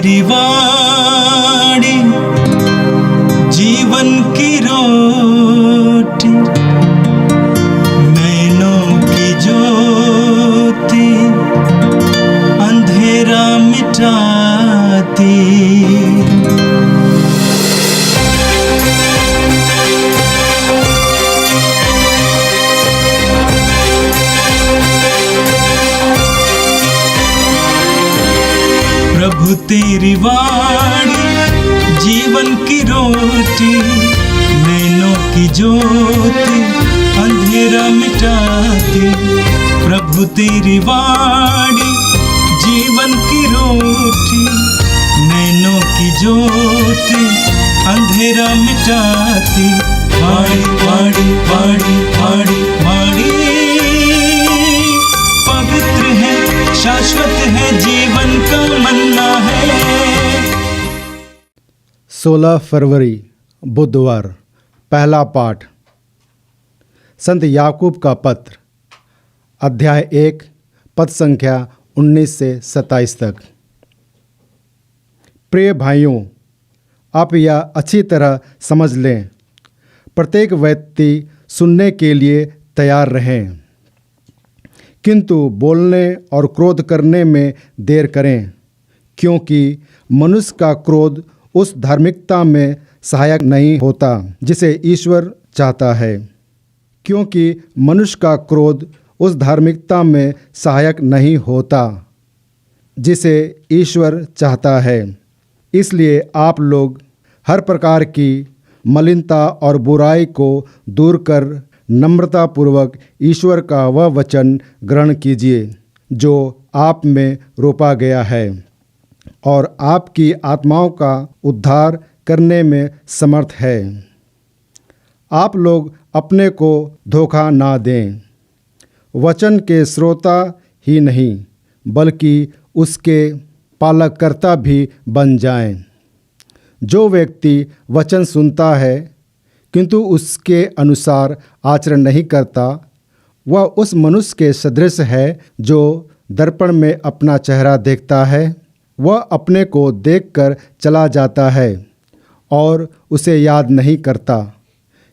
तेरी वाणी जीवन की रोटी, नैनों की ज्योति अंधेरा मिटाती। प्रभु तेरी वाणी जीवन की रोटी, नैनों की ज्योति अंधेरा मिटाती। प्रभु तेरी वाणी जीवन की रोटी, नैनों की ज्योति अंधेरा मिटाती। वाणी वाणी वाणी वाणी वाणी पवित्र है, शाश्वत है, जीवन का मन्ना है। 16 फरवरी बुधवार। पहला पाठ संत याकूब का पत्र, अध्याय 1, पद संख्या 19 से 27 तक। प्रिय भाइयों, आप यह अच्छी तरह समझ लें, प्रत्येक व्यक्ति सुनने के लिए तैयार रहें, किंतु बोलने और क्रोध करने में देर करें, क्योंकि मनुष्य का क्रोध उस धार्मिकता में सहायक नहीं होता जिसे ईश्वर चाहता है। क्योंकि मनुष्य का क्रोध उस धार्मिकता में सहायक नहीं होता जिसे ईश्वर चाहता है। इसलिए आप लोग हर प्रकार की मलिनता और बुराई को दूर कर नम्रतापूर्वक ईश्वर का वह वचन ग्रहण कीजिए जो आप में रोपा गया है और आपकी आत्माओं का उद्धार करने में समर्थ है। आप लोग अपने को धोखा ना दें, वचन के श्रोता ही नहीं बल्कि उसके पालककर्ता भी बन जाएं। जो व्यक्ति वचन सुनता है किंतु उसके अनुसार आचरण नहीं करता, वह उस मनुष्य के सदृश है जो दर्पण में अपना चेहरा देखता है। वह अपने को देखकर चला जाता है और उसे याद नहीं करता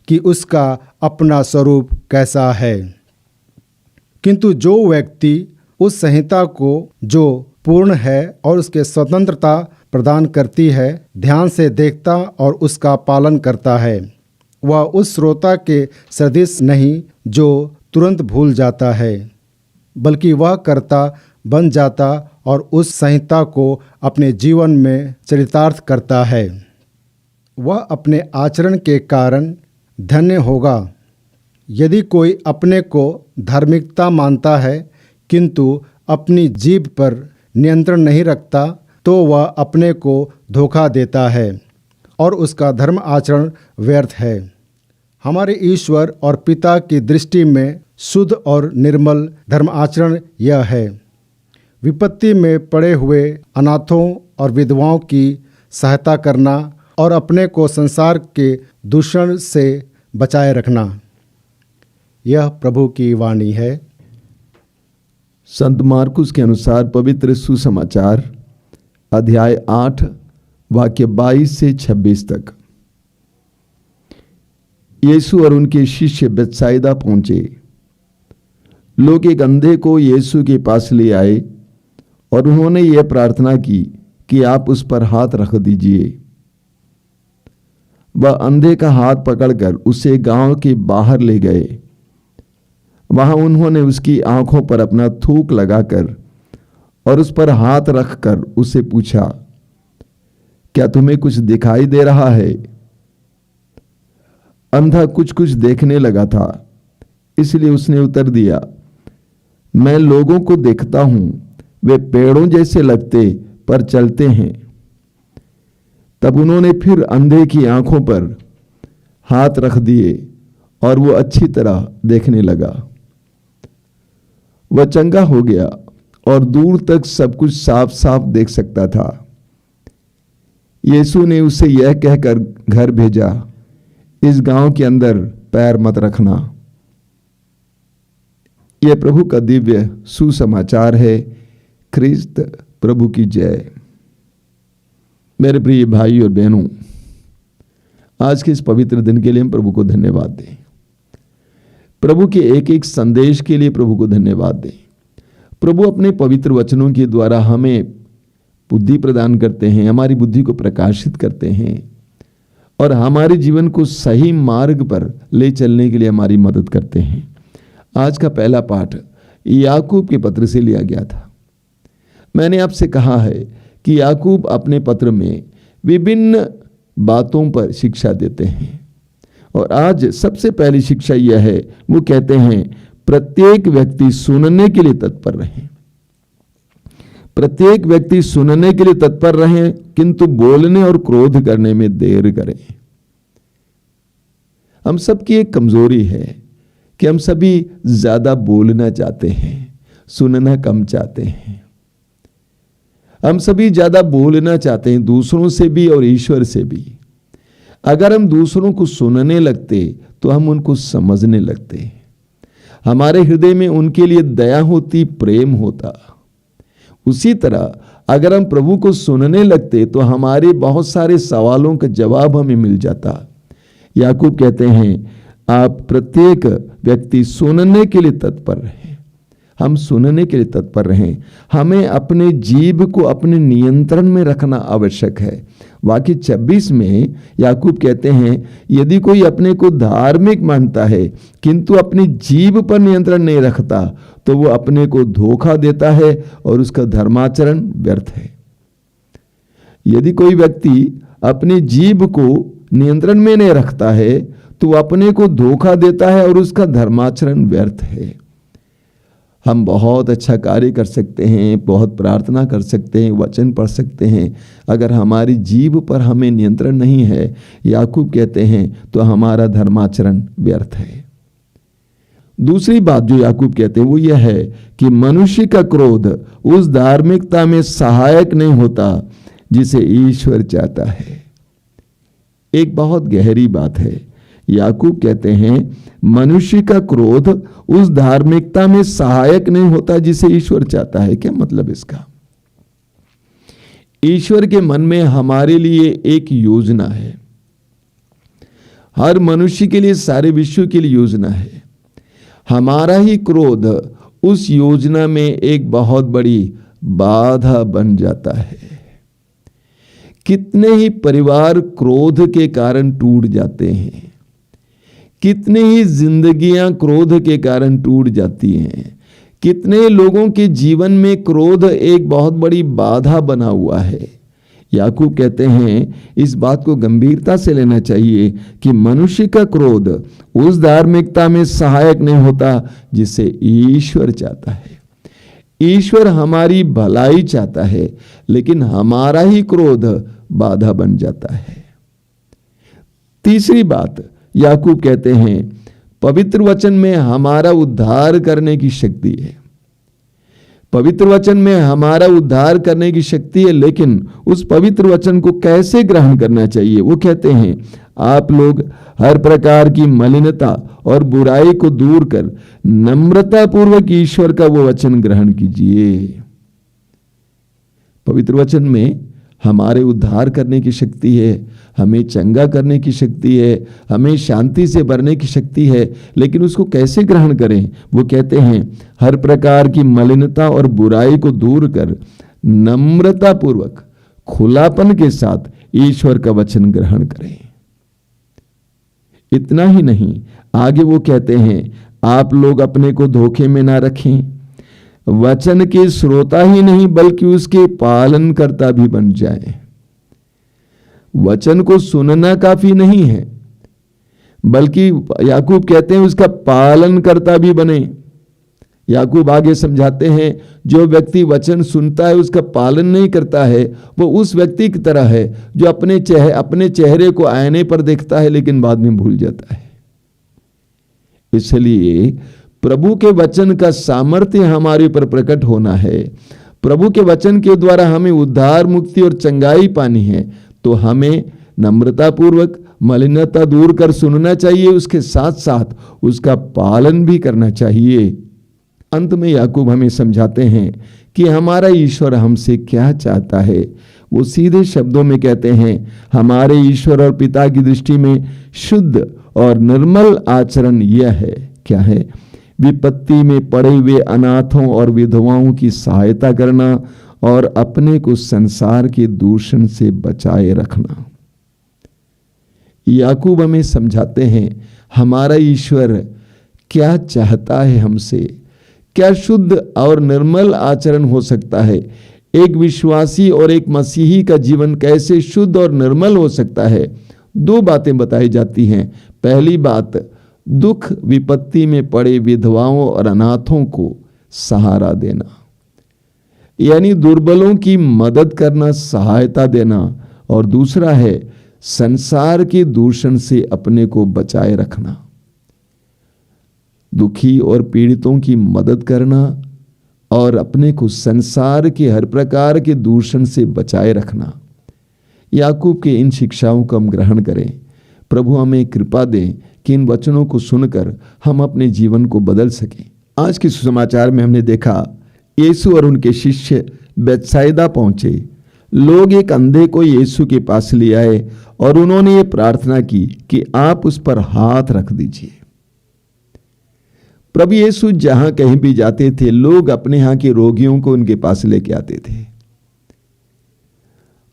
कि उसका अपना स्वरूप कैसा है। किंतु जो व्यक्ति उस संहिता को जो पूर्ण है और उसके स्वतंत्रता प्रदान करती है, ध्यान से देखता और उसका पालन करता है, वह उस श्रोता के सदृश नहीं जो तुरंत भूल जाता है, बल्कि वह कर्ता बन जाता और उस संहिता को अपने जीवन में चरितार्थ करता है। वह अपने आचरण के कारण धन्य होगा। यदि कोई अपने को धार्मिकता मानता है किंतु अपनी जीभ पर नियंत्रण नहीं रखता, तो वह अपने को धोखा देता है और उसका धर्म आचरण व्यर्थ है। हमारे ईश्वर और पिता की दृष्टि में शुद्ध और निर्मल धर्म आचरण यह है: विपत्ति में पड़े हुए अनाथों और विधवाओं की सहायता करना और अपने को संसार के दूषण से बचाए रखना। यह प्रभु की वाणी है। संत मार्कुस के अनुसार पवित्र सुसमाचार, अध्याय 8, वाक्य 22 से 26 तक। यीशु और उनके शिष्य बेतसाइदा पहुंचे। लोग एक अंधे को यीशु के पास ले आए और उन्होंने यह प्रार्थना की कि आप उस पर हाथ रख दीजिए। वह अंधे का हाथ पकड़कर उसे गांव के बाहर ले गए। वहां उन्होंने उसकी आंखों पर अपना थूक लगाकर और उस पर हाथ रखकर उससे पूछा, क्या तुम्हें कुछ दिखाई दे रहा है? अंधा कुछ कुछ देखने लगा था, इसलिए उसने उत्तर दिया, मैं लोगों को देखता हूं, वे पेड़ों जैसे लगते पर चलते हैं। तब उन्होंने फिर अंधे की आंखों पर हाथ रख दिए और वो अच्छी तरह देखने लगा। वह चंगा हो गया और दूर तक सब कुछ साफ साफ देख सकता था। यीशु ने उसे यह कहकर घर भेजा, इस गांव के अंदर पैर मत रखना। यह प्रभु का दिव्य सुसमाचार है। ख्रिस्त प्रभु की जय। मेरे प्रिय भाई और बहनों, आज के इस पवित्र दिन के लिए हम प्रभु को धन्यवाद दें। प्रभु के एक एक संदेश के लिए प्रभु को धन्यवाद दें। प्रभु अपने पवित्र वचनों के द्वारा हमें बुद्धि प्रदान करते हैं, हमारी बुद्धि को प्रकाशित करते हैं और हमारे जीवन को सही मार्ग पर ले चलने के लिए हमारी मदद करते हैं। आज का पहला पाठ याकूब के पत्र से लिया गया था। मैंने आपसे कहा है कि याकूब अपने पत्र में विभिन्न बातों पर शिक्षा देते हैं और आज सबसे पहली शिक्षा यह है, वो कहते हैं प्रत्येक व्यक्ति सुनने के लिए तत्पर रहें। प्रत्येक व्यक्ति सुनने के लिए तत्पर रहें, किंतु बोलने और क्रोध करने में देर करें। हम सबकी एक कमजोरी है कि हम सभी ज्यादा बोलना चाहते हैं, सुनना कम चाहते हैं। हम सभी ज्यादा बोलना चाहते हैं, दूसरों से भी और ईश्वर से भी। अगर हम दूसरों को सुनने लगते तो हम उनको समझने लगते, हमारे हृदय में उनके लिए दया होती, प्रेम होता। उसी तरह अगर हम प्रभु को सुनने लगते तो हमारे बहुत सारे सवालों का जवाब हमें मिल जाता। याकूब कहते हैं आप प्रत्येक व्यक्ति सुनने के लिए तत्पर रहें। हम सुनने के लिए तत्पर रहें। हमें अपने जीभ को अपने नियंत्रण में रखना आवश्यक है। वाक्य 26 में याकूब कहते हैं यदि कोई अपने को धार्मिक मानता है किंतु अपनी जीभ पर नियंत्रण नहीं रखता तो वो अपने को धोखा देता है और उसका धर्माचरण व्यर्थ है। यदि कोई व्यक्ति अपनी जीभ को नियंत्रण में नहीं रखता है तो वो अपने को धोखा देता है और उसका धर्माचरण व्यर्थ है। हम बहुत अच्छा कार्य कर सकते हैं, बहुत प्रार्थना कर सकते हैं, वचन पढ़ सकते हैं, अगर हमारी जीभ पर हमें नियंत्रण नहीं है, याकूब कहते हैं, तो हमारा धर्माचरण व्यर्थ है। दूसरी बात जो याकूब कहते हैं वो यह है कि मनुष्य का क्रोध उस धार्मिकता में सहायक नहीं होता जिसे ईश्वर चाहता है। एक बहुत गहरी बात है। याकूब कहते हैं मनुष्य का क्रोध उस धार्मिकता में सहायक नहीं होता जिसे ईश्वर चाहता है। क्या मतलब इसका? ईश्वर के मन में हमारे लिए एक योजना है, हर मनुष्य के लिए, सारे विश्व के लिए योजना है। हमारा ही क्रोध उस योजना में एक बहुत बड़ी बाधा बन जाता है। कितने ही परिवार क्रोध के कारण टूट जाते हैं, कितने ही जिंदगियां क्रोध के कारण टूट जाती हैं, कितने लोगों के जीवन में क्रोध एक बहुत बड़ी बाधा बना हुआ है। याकूब कहते हैं इस बात को गंभीरता से लेना चाहिए कि मनुष्य का क्रोध उस धार्मिकता में सहायक नहीं होता जिसे ईश्वर चाहता है। ईश्वर हमारी भलाई चाहता है, लेकिन हमारा ही क्रोध बाधा बन जाता है। तीसरी बात याकूब कहते हैं पवित्र वचन में हमारा उद्धार करने की शक्ति है। पवित्र वचन में हमारा उद्धार करने की शक्ति है, लेकिन उस पवित्र वचन को कैसे ग्रहण करना चाहिए? वो कहते हैं आप लोग हर प्रकार की मलिनता और बुराई को दूर कर नम्रता पूर्वक ईश्वर का वो वचन ग्रहण कीजिए। पवित्र वचन में हमारे उद्धार करने की शक्ति है, हमें चंगा करने की शक्ति है, हमें शांति से भरने की शक्ति है, लेकिन उसको कैसे ग्रहण करें? वो कहते हैं हर प्रकार की मलिनता और बुराई को दूर कर नम्रता पूर्वक खुलापन के साथ ईश्वर का वचन ग्रहण करें। इतना ही नहीं, आगे वो कहते हैं आप लोग अपने को धोखे में ना रखें, वचन के श्रोता ही नहीं बल्कि उसके पालनकर्ता भी बन जाएं। वचन को सुनना काफी नहीं है, बल्कि याकूब कहते हैं उसका पालनकर्ता भी बने। याकूब आगे समझाते हैं जो व्यक्ति वचन सुनता है उसका पालन नहीं करता है, वो उस व्यक्ति की तरह है जो अपने चेहरे को आईने पर देखता है लेकिन बाद में भूल जाता है। इसलिए प्रभु के वचन का सामर्थ्य हमारे ऊपर प्रकट होना है। प्रभु के वचन के द्वारा हमें उद्धार, मुक्ति और चंगाई पानी है, तो हमें नम्रता पूर्वक मलिनता दूर कर सुनना चाहिए, उसके साथ साथ उसका पालन भी करना चाहिए। अंत में याकूब हमें समझाते हैं कि कि हमारा ईश्वर हमसे क्या चाहता है। वो सीधे शब्दों में कहते हैं, हमारे ईश्वर और पिता की दृष्टि में शुद्ध और निर्मल आचरण यह है, क्या है? विपत्ति में पड़े हुए अनाथों और विधवाओं की सहायता करना और अपने को संसार के दूषण से बचाए रखना। याकूब हमें समझाते हैं हमारा ईश्वर क्या चाहता है हमसे, क्या शुद्ध और निर्मल आचरण हो सकता है। एक विश्वासी और एक मसीही का जीवन कैसे शुद्ध और निर्मल हो सकता है। दो बातें बताई जाती हैं। पहली बात, दुख विपत्ति में पड़े विधवाओं और अनाथों को सहारा देना, यानी दुर्बलों की मदद करना, सहायता देना। और दूसरा है संसार के दूषण से अपने को बचाए रखना, दुखी और पीड़ितों की मदद करना और अपने को संसार के हर प्रकार के दूषण से बचाए रखना। याकूब के इन शिक्षाओं को हम ग्रहण करें। प्रभु हमें कृपा दें कि इन वचनों को सुनकर हम अपने जीवन को बदल सकें। आज के सुसमाचार में हमने देखा यीशु और उनके शिष्य बेतसाइदा पहुंचे। लोग एक अंधे को यीशु के पास ले आए और उन्होंने ये प्रार्थना की कि आप उस पर हाथ रख दीजिए। प्रभु यीशु जहां कहीं भी जाते थे, लोग अपने यहां के रोगियों को उनके पास लेके आते थे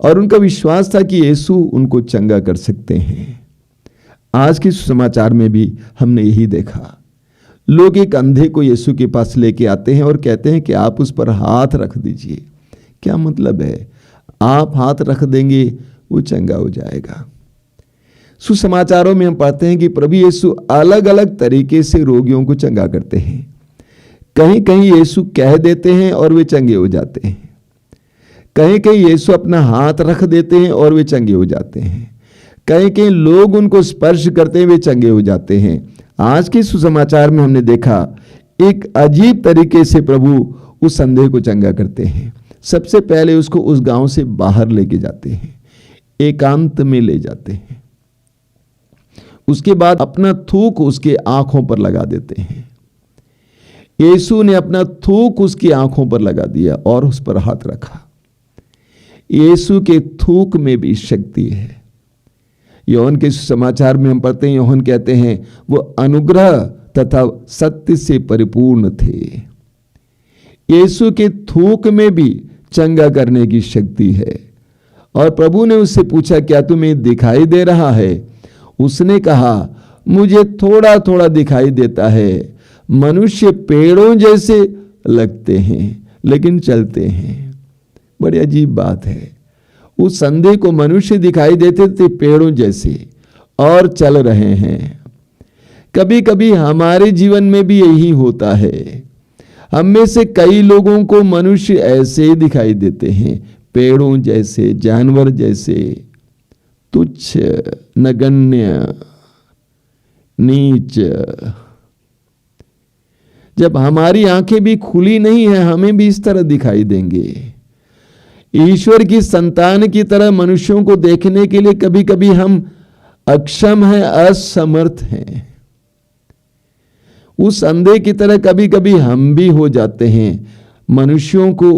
और उनका विश्वास था कि यीशु उनको चंगा कर सकते हैं। आज के सुसमाचार में भी हमने यही देखा। लोग एक अंधे को यीशु के पास लेके आते हैं और कहते हैं कि आप उस पर हाथ रख दीजिए। क्या मतलब है? आप हाथ रख देंगे वो चंगा हो जाएगा। सुसमाचारों में हम पाते हैं कि प्रभु यीशु अलग अलग तरीके से रोगियों को चंगा करते हैं। कहीं कहीं यीशु कह देते हैं और वे चंगे हो जाते हैं, कहीं कहीं यीशु अपना हाथ रख देते हैं और वे चंगे हो जाते हैं, कहीं कहीं लोग उनको स्पर्श करते हुए चंगे हो जाते हैं। आज के सुसमाचार में हमने देखा एक अजीब तरीके से प्रभु उस अंधे को चंगा करते हैं। सबसे पहले उसको उस गांव से बाहर लेके जाते हैं, एकांत में ले जाते हैं। उसके बाद अपना थूक उसके आंखों पर लगा देते हैं। यीशु ने अपना थूक उसकी आंखों पर लगा दिया और उस पर हाथ रखा। यीशु के थूक में भी शक्ति है। यूहन्ना के समाचार में हम पढ़ते हैं, यूहन्ना कहते हैं वो अनुग्रह तथा सत्य से परिपूर्ण थे। यीशु के थूक में भी चंगा करने की शक्ति है। और प्रभु ने उससे पूछा, क्या तुम्हें दिखाई दे रहा है? उसने कहा, मुझे थोड़ा थोड़ा दिखाई देता है। मनुष्य पेड़ों जैसे लगते हैं लेकिन चलते हैं। बड़ी अजीब बात है। उस अंधे को मनुष्य दिखाई देते थे पेड़ों जैसे और चल रहे हैं। कभी कभी हमारे जीवन में भी यही होता है। हम में से कई लोगों को मनुष्य ऐसे ही दिखाई देते हैं, पेड़ों जैसे, जानवर जैसे, तुच्छ, नगण्य, नीच। जब हमारी आंखें भी खुली नहीं है, हमें भी इस तरह दिखाई देंगे। ईश्वर की संतान की तरह मनुष्यों को देखने के लिए कभी कभी हम अक्षम हैं, असमर्थ हैं। उस अंधे की तरह कभी कभी हम भी हो जाते हैं। मनुष्यों को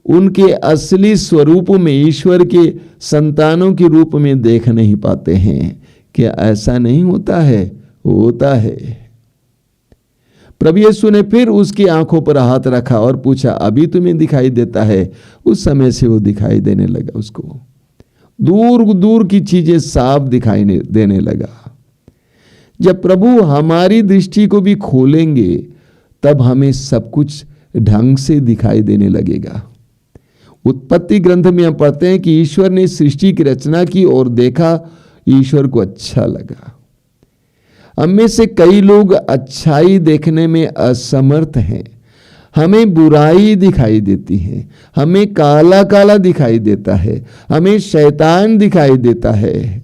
उनके असली स्वरूप में, ईश्वर के संतानों के रूप में देख नहीं पाते हैं। क्या ऐसा नहीं होता है? होता है। प्रभु यीशु ने फिर उसकी आंखों पर हाथ रखा और पूछा, अभी तुम्हें दिखाई देता है? उस समय से वो दिखाई देने लगा। उसको दूर दूर की चीजें साफ दिखाई देने लगा। जब प्रभु हमारी दृष्टि को भी खोलेंगे तब हमें सब कुछ ढंग से दिखाई देने लगेगा। उत्पत्ति ग्रंथ में हम पढ़ते हैं कि ईश्वर ने सृष्टि की रचना की और देखा, ईश्वर को अच्छा लगा। हम में से कई लोग अच्छाई देखने में असमर्थ हैं। हमें बुराई दिखाई देती है, हमें काला काला दिखाई देता है, हमें शैतान दिखाई देता है,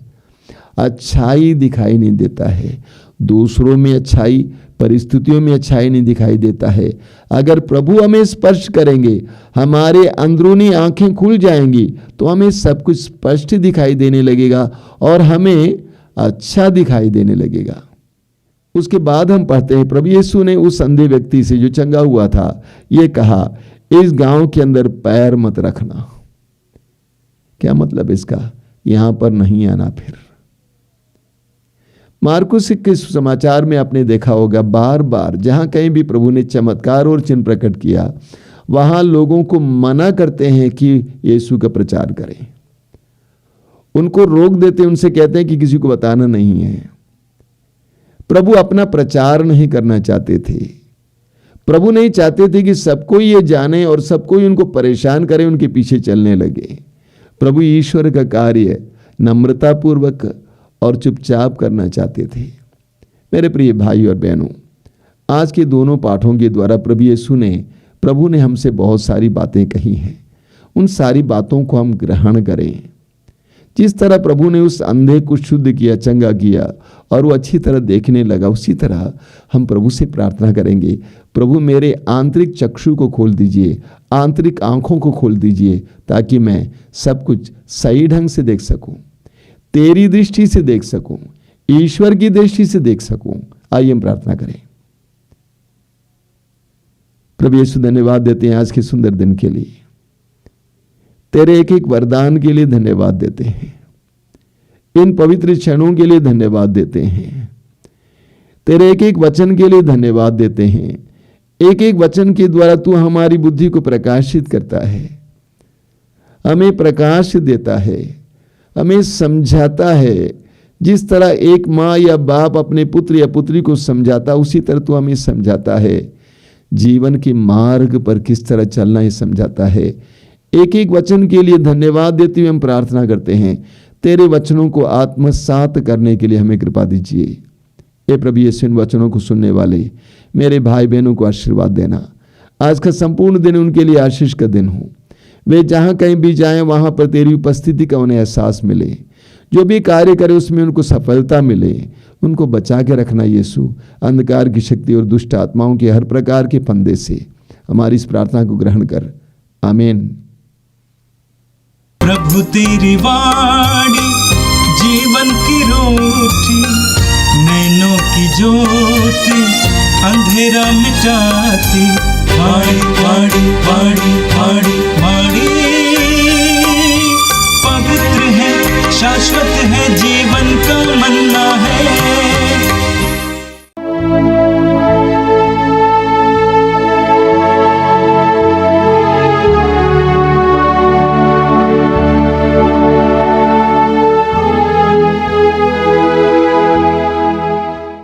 अच्छाई दिखाई नहीं देता है। दूसरों में अच्छाई, परिस्थितियों में अच्छाई नहीं दिखाई देता है। अगर प्रभु हमें स्पर्श करेंगे, हमारे अंदरूनी आंखें खुल जाएंगी तो हमें सब कुछ स्पष्ट दिखाई देने लगेगा और हमें अच्छा दिखाई देने लगेगा। उसके बाद हम पढ़ते हैं, प्रभु यीशु ने उस अंधे व्यक्ति से जो चंगा हुआ था ये कहा, इस गांव के अंदर पैर मत रखना। क्या मतलब इसका? यहां पर नहीं आना। फिर मार्कुस के समाचार में आपने देखा होगा, बार बार जहां कहीं भी प्रभु ने चमत्कार और चिन्ह प्रकट किया, वहां लोगों को मना करते हैं कि यीशु का प्रचार करें। उनको रोक देते, उनसे कहते हैं कि किसी को बताना नहीं है। प्रभु अपना प्रचार नहीं करना चाहते थे। प्रभु नहीं चाहते थे कि सबको ये जाने और सबको उनको परेशान करे, उनके पीछे चलने लगे। प्रभु ईश्वर का कार्य नम्रतापूर्वक और चुपचाप करना चाहते थे। मेरे प्रिय भाई और बहनों, आज के दोनों पाठों के द्वारा प्रभु ने हमसे बहुत सारी बातें कही हैं। उन सारी बातों को हम ग्रहण करें। जिस तरह प्रभु ने उस अंधे को शुद्ध किया, चंगा किया और वो अच्छी तरह देखने लगा, उसी तरह हम प्रभु से प्रार्थना करेंगे, प्रभु मेरे आंतरिक चक्षु को खोल दीजिए, आंतरिक आंखों को खोल दीजिए, ताकि मैं सब कुछ सही ढंग से देख सकूं, तेरी दृष्टि से देख सकूं, ईश्वर की दृष्टि से देख सकूं। आइए हम प्रार्थना करें। प्रभु यीशु, धन्यवाद देते हैं आज के सुंदर दिन के लिए, तेरे एक एक वरदान के लिए धन्यवाद देते हैं, इन पवित्र क्षणों के लिए धन्यवाद देते हैं, तेरे एक एक वचन के लिए धन्यवाद देते हैं। एक एक वचन के द्वारा तू हमारी बुद्धि को प्रकाशित करता है, हमें प्रकाश देता है, हमें समझाता है। जिस तरह एक माँ या बाप अपने पुत्र या पुत्री को समझाता, उसी तरह तू हमें समझाता है। जीवन के मार्ग पर किस तरह चलना है समझाता है। एक एक वचन के लिए धन्यवाद देते हुए हम प्रार्थना करते हैं, तेरे वचनों को आत्मसात करने के लिए हमें कृपा दीजिए। हे प्रभु यीशु, इन वचनों को सुनने वाले मेरे भाई बहनों को आशीर्वाद देना। आज का संपूर्ण दिन उनके लिए आशीष का दिन हो। वे जहाँ कहीं भी जाएं, वहाँ पर तेरी उपस्थिति का उन्हें एहसास मिले। जो भी कार्य करे उसमें उनको सफलता मिले। उनको बचा के रखना यीशु, अंधकार की शक्ति और दुष्ट आत्माओं के हर प्रकार के फंदे से। हमारी इस प्रार्थना को ग्रहण कर, आमीन। प्रभु तेरी वाणी जीवन की रोटी, नैनों की ज्योति अंधेरा मिटाती। वाणी वाणी वाणी वाणी वाणी पवित्र है, शाश्वत है, जीवन का मन्ना है।